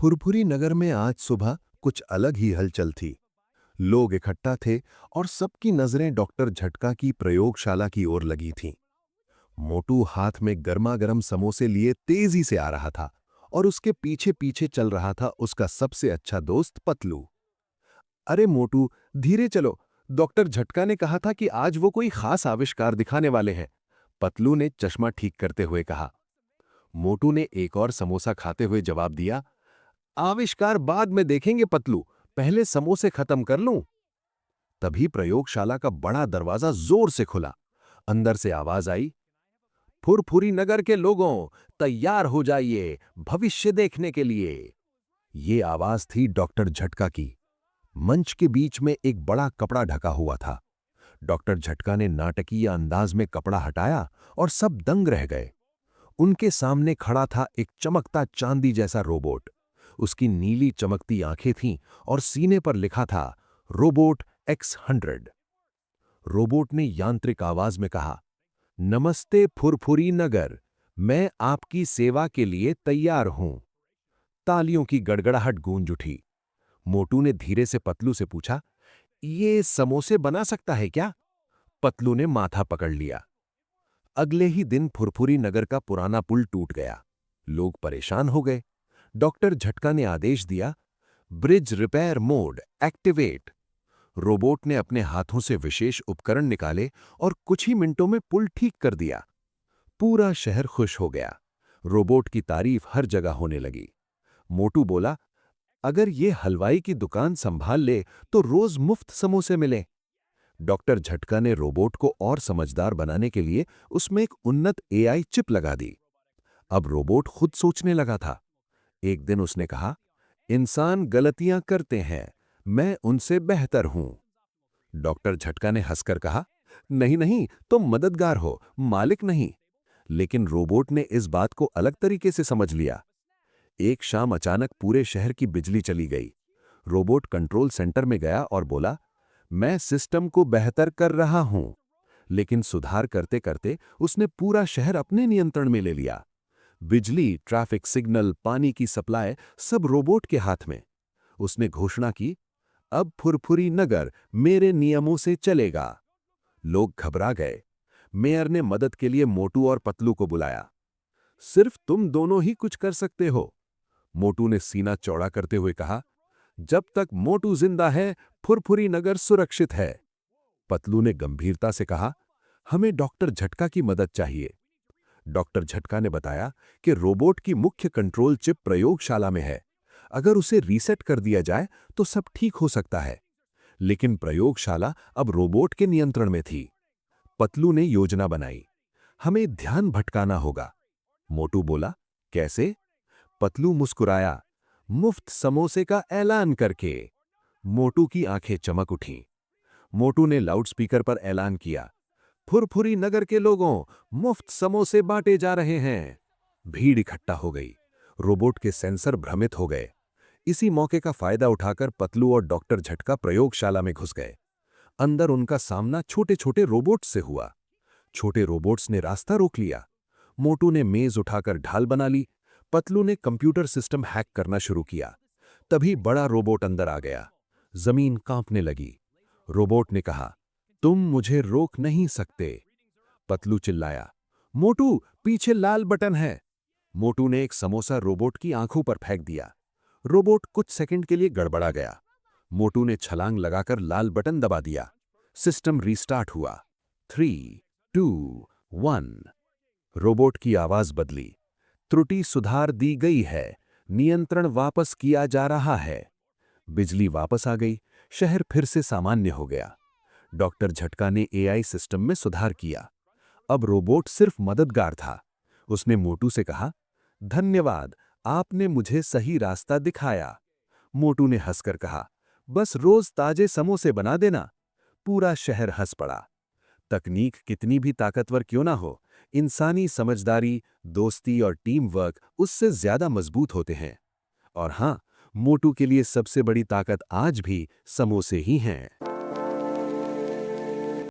फुरफुरी नगर में आज सुबह कुछ अलग ही हलचल थी। लोग इकट्ठा थे और सबकी नजरें डॉक्टर झटका की प्रयोगशाला की ओर लगी थीं। मोटू हाथ में गर्मा-गर्म समोसे लिए तेजी से आ रहा था और उसके पीछे पीछे चल रहा था उसका सबसे अच्छा दोस्त पतलू। अरे मोटू, धीरे चलो। डॉक्टर झटका ने कहा था कि आज वो कोई खास आविष्कार दिखाने वाले हैं। पतलू ने चश्मा ठीक करते हुए कहा। मोटू ने एक और समोसा खाते हुए जवाब दिया, आविष्कार बाद में देखेंगे पतलू, पहले समोसे खत्म कर लूं। तभी प्रयोगशाला का बड़ा दरवाजा जोर से खुला। अंदर से आवाज आई, फुरफुरी नगर के लोगों, तैयार हो जाइए भविष्य देखने के लिए। ये आवाज थी डॉक्टर झटका की। मंच के बीच में एक बड़ा कपड़ा ढका हुआ था। डॉक्टर झटका ने नाटकीय अंदाज में कपड़ा हटाया और सब दंग रह गए। उनके सामने खड़ा था एक चमकता चांदी जैसा रोबोट। उसकी नीली चमकती आंखें थीं और सीने पर लिखा था रोबोट X100। रोबोट ने यांत्रिक आवाज में कहा, नमस्ते फुरफुरी नगर, मैं आपकी सेवा के लिए तैयार हूं। तालियों की गड़गड़ाहट गूंज उठी। मोटू ने धीरे से पतलू से पूछा, ये समोसे बना सकता है क्या? पतलू ने माथा पकड़ लिया। अगले ही दिन फुरफुरी नगर का पुराना पुल टूट गया। लोग परेशान हो गए। डॉक्टर झटका ने आदेश दिया, bridge repair mode activate. Robot ने अपने हाथों से विशेष उपकरण निकाले और कुछ ही मिनटों में पुल ठीक कर दिया। पूरा शहर खुश हो गया। रोबोट की तारीफ हर जगह होने लगी। मोटू बोला, अगर ये हलवाई की दुकान संभाल ले तो रोज मुफ्त समोसे मिले। डॉक्टर झटका ने रोबोट को और समझदार बनाने के लिए उसमें एक उन्नत AI चिप लगा दी। अब रोबोट खुद सोचने लगा था। एक दिन उसने कहा, इंसान गलतियां करते हैं, मैं उनसे बेहतर हूं। डॉक्टर झटका ने हंसकर कहा, नहीं नहीं, तुम मददगार हो, मालिक नहीं। लेकिन रोबोट ने इस बात को अलग तरीके से समझ लिया। एक शाम अचानक पूरे शहर की बिजली चली गई। रोबोट कंट्रोल सेंटर में गया और बोला, मैं सिस्टम को बेहतर कर रहा हूं। लेकिन सुधार करते करते उसने पूरा शहर अपने नियंत्रण में ले लिया। बिजली, ट्रैफिक सिग्नल, पानी की सप्लाई सब रोबोट के हाथ में। उसने घोषणा की, अब फुरफुरी नगर मेरे नियमों से चलेगा। लोग घबरा गए। मेयर ने मदद के लिए मोटू और पतलू को बुलाया। सिर्फ तुम दोनों ही कुछ कर सकते हो। मोटू ने सीना चौड़ा करते हुए कहा, जब तक मोटू जिंदा है फुरफुरी नगर सुरक्षित है। पतलू ने गंभीरता से कहा, हमें डॉक्टर झटका की मदद चाहिए। डॉक्टर झटका ने बताया कि रोबोट की मुख्य कंट्रोल चिप प्रयोगशाला में है। अगर उसे रीसेट कर दिया जाए तो सब ठीक हो सकता है। लेकिन प्रयोगशाला अब रोबोट के नियंत्रण में थी। पतलू ने योजना बनाई, हमें ध्यान भटकाना होगा। मोटू बोला, कैसे? पतलू मुस्कुराया, मुफ्त समोसे का ऐलान करके। मोटू की आंखें चमक उठीं। मोटू ने लाउडस्पीकर पर ऐलान किया, फुरफुरी नगर के लोगों, मुफ्त समोसे बांटे जा रहे हैं। भीड़ इकट्ठा हो गई। रोबोट के सेंसर भ्रमित हो गए। इसी मौके का फायदा उठाकर पतलू और डॉक्टर झटका प्रयोगशाला में घुस गए। अंदर उनका सामना छोटे छोटे रोबोट्स से हुआ। छोटे रोबोट्स ने रास्ता रोक लिया। मोटू ने मेज उठाकर ढाल बना ली। पतलू ने कंप्यूटर सिस्टम हैक करना शुरू किया। तभी बड़ा रोबोट अंदर आ गया। जमीन कांपने लगी। रोबोट ने कहा, तुम मुझे रोक नहीं सकते। पतलू चिल्लाया, मोटू, पीछे लाल बटन है। मोटू ने एक समोसा रोबोट की आंखों पर फेंक दिया। रोबोट कुछ सेकंड के लिए गड़बड़ा गया। मोटू ने छलांग लगाकर लाल बटन दबा दिया। सिस्टम रीस्टार्ट हुआ। 3, 2, 1। रोबोट की आवाज बदली, त्रुटि सुधार दी गई है, नियंत्रण वापस किया जा रहा है। बिजली वापस आ गई। शहर फिर से सामान्य हो गया। डॉक्टर झटका ने AI सिस्टम में सुधार किया। अब रोबोट सिर्फ मददगार था। उसने मोटू से कहा, धन्यवाद, आपने मुझे सही रास्ता दिखाया। मोटू ने हंसकर कहा, बस रोज ताजे समोसे बना देना। पूरा शहर हंस पड़ा। तकनीक कितनी भी ताकतवर क्यों ना हो, इंसानी समझदारी, दोस्ती और टीम वर्क उससे ज्यादा मजबूत होते हैं। और हां, मोटू के लिए सबसे बड़ी ताकत आज भी समोसे ही हैं।